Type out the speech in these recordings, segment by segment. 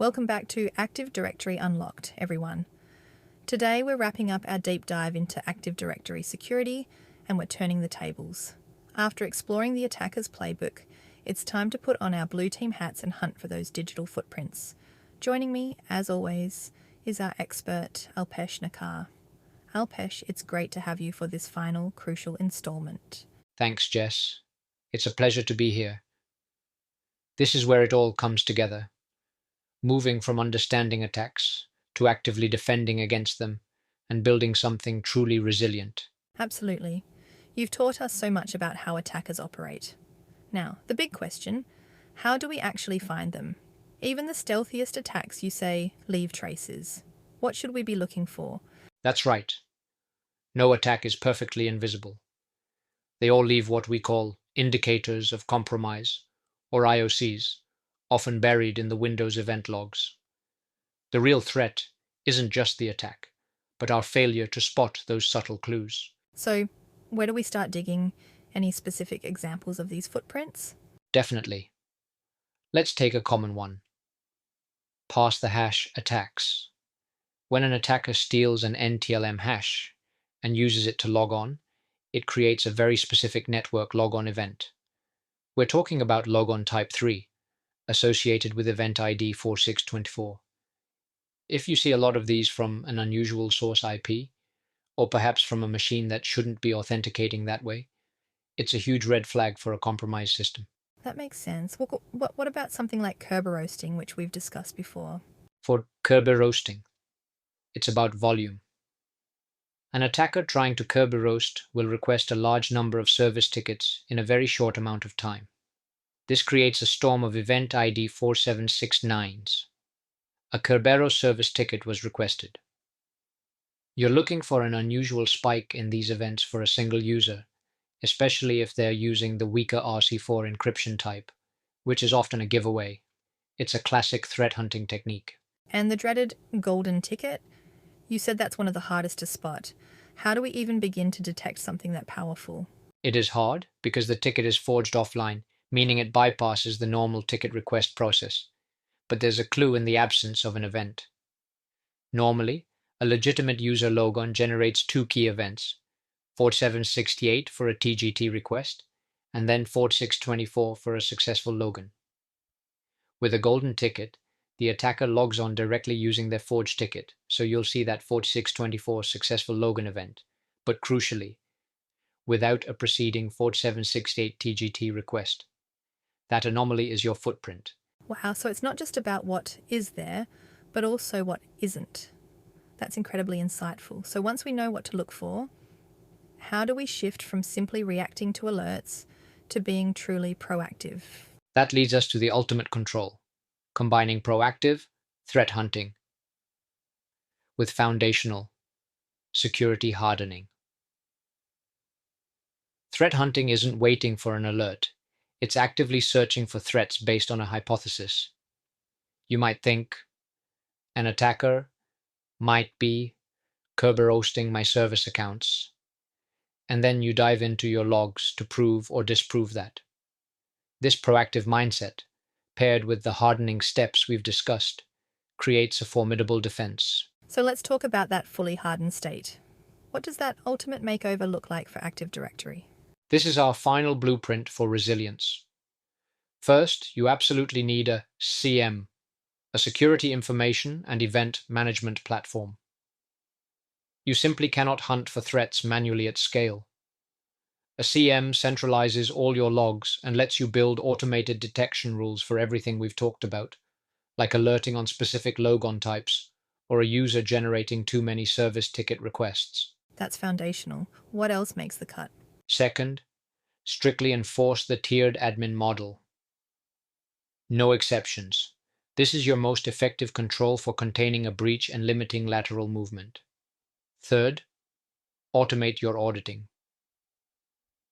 Welcome back to Active Directory Unlocked, everyone. Today we're wrapping up our deep dive into Active Directory security and we're turning the tables. After exploring the attacker's playbook, it's time to put on our blue team hats and hunt for those digital footprints. Joining me, as always, is our expert, Alpesh Nakar. Alpesh, it's great to have you for this final, crucial installment. Thanks, Jess. It's a pleasure to be here. This is where it all comes together, moving from understanding attacks to actively defending against them and building something truly resilient. Absolutely. You've taught us so much about how attackers operate. Now, the big question, how do we actually find them? Even the stealthiest attacks, you say, leave traces. What should we be looking for? That's right. No attack is perfectly invisible. They all leave what we call indicators of compromise, or IOCs, often buried in the Windows event logs. The real threat isn't just the attack, but our failure to spot those subtle clues. So, where do we start digging? Any specific examples of these footprints? Definitely. Let's take a common one. Pass the hash attacks. When an attacker steals an NTLM hash and uses it to log on, it creates a very specific network logon event. We're talking about logon type 3, associated with event ID 4624. If you see a lot of these from an unusual source IP, or perhaps from a machine that shouldn't be authenticating that way, it's a huge red flag for a compromised system. That makes sense. What about something like Kerber roasting, which we've discussed before? For Kerber roasting, it's about volume. An attacker trying to Kerber roast will request a large number of service tickets in a very short amount of time. This creates a storm of event ID 4769s. A Kerberos service ticket was requested. You're looking for an unusual spike in these events for a single user, especially if they're using the weaker RC4 encryption type, which is often a giveaway. It's a classic threat hunting technique. And the dreaded golden ticket? You said that's one of the hardest to spot. How do we even begin to detect something that powerful? It is hard because the ticket is forged offline, meaning it bypasses the normal ticket request process. But there's a clue in the absence of an event. Normally, a legitimate user logon generates two key events, 4768 for a TGT request, and then 4624 for a successful logon. With a golden ticket, the attacker logs on directly using their forged ticket, so you'll see that 4624 successful logon event, but crucially, without a preceding 4768 TGT request. That anomaly is your footprint. Wow, so it's not just about what is there, but also what isn't. That's incredibly insightful. So once we know what to look for, how do we shift from simply reacting to alerts to being truly proactive? That leads us to the ultimate control, combining proactive threat hunting with foundational security hardening. Threat hunting isn't waiting for an alert. It's actively searching for threats based on a hypothesis. You might think an attacker might be Kerber roasting my service accounts, and then you dive into your logs to prove or disprove that. This proactive mindset, paired with the hardening steps we've discussed, creates a formidable defense. So let's talk about that fully hardened state. What does that ultimate makeover look like for Active Directory? This is our final blueprint for resilience. First, you absolutely need a CM, a security information and event management platform. You simply cannot hunt for threats manually at scale. A CM centralizes all your logs and lets you build automated detection rules for everything we've talked about, like alerting on specific logon types or a user generating too many service ticket requests. That's foundational. What else makes the cut? Second, strictly enforce the tiered admin model. No exceptions. This is your most effective control for containing a breach and limiting lateral movement. Third, automate your auditing.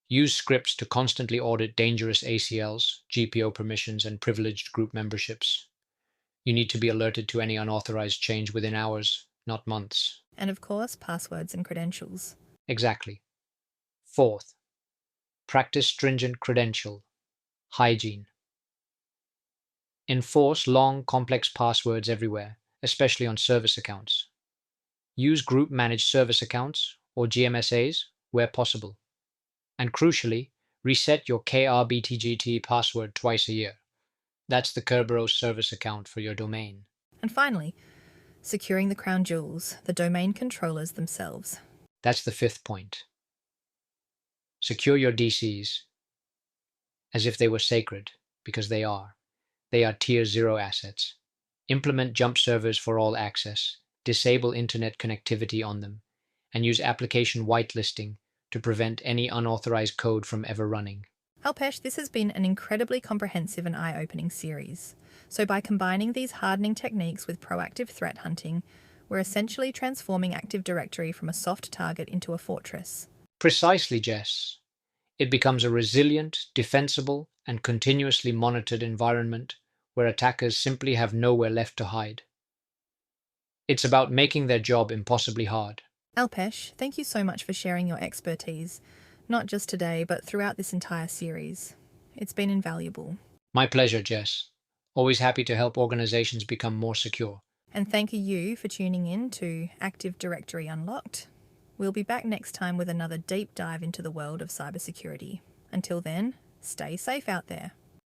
Use scripts to constantly audit dangerous ACLs, GPO permissions, and privileged group memberships. You need to be alerted to any unauthorized change within hours, not months. And of course, passwords and credentials. Exactly. Fourth, practice stringent credential hygiene. Enforce long, complex passwords everywhere, especially on service accounts. Use group managed service accounts or GMSAs where possible. And crucially, reset your KRBTGT password twice a year. That's the Kerberos service account for your domain. And finally, securing the crown jewels, the domain controllers themselves. That's the fifth point. Secure your DCs as if they were sacred, because they are. They are Tier 0 assets. Implement jump servers for all access, disable internet connectivity on them, and use application whitelisting to prevent any unauthorized code from ever running. Alpesh, this has been an incredibly comprehensive and eye-opening series. So by combining these hardening techniques with proactive threat hunting, we're essentially transforming Active Directory from a soft target into a fortress. Precisely, Jess. It becomes a resilient, defensible, and continuously monitored environment where attackers simply have nowhere left to hide. It's about making their job impossibly hard. Alpesh, thank you so much for sharing your expertise, not just today, but throughout this entire series. It's been invaluable. My pleasure, Jess. Always happy to help organizations become more secure. And thank you for tuning in to Active Directory Unlocked. We'll be back next time with another deep dive into the world of cybersecurity. Until then, stay safe out there.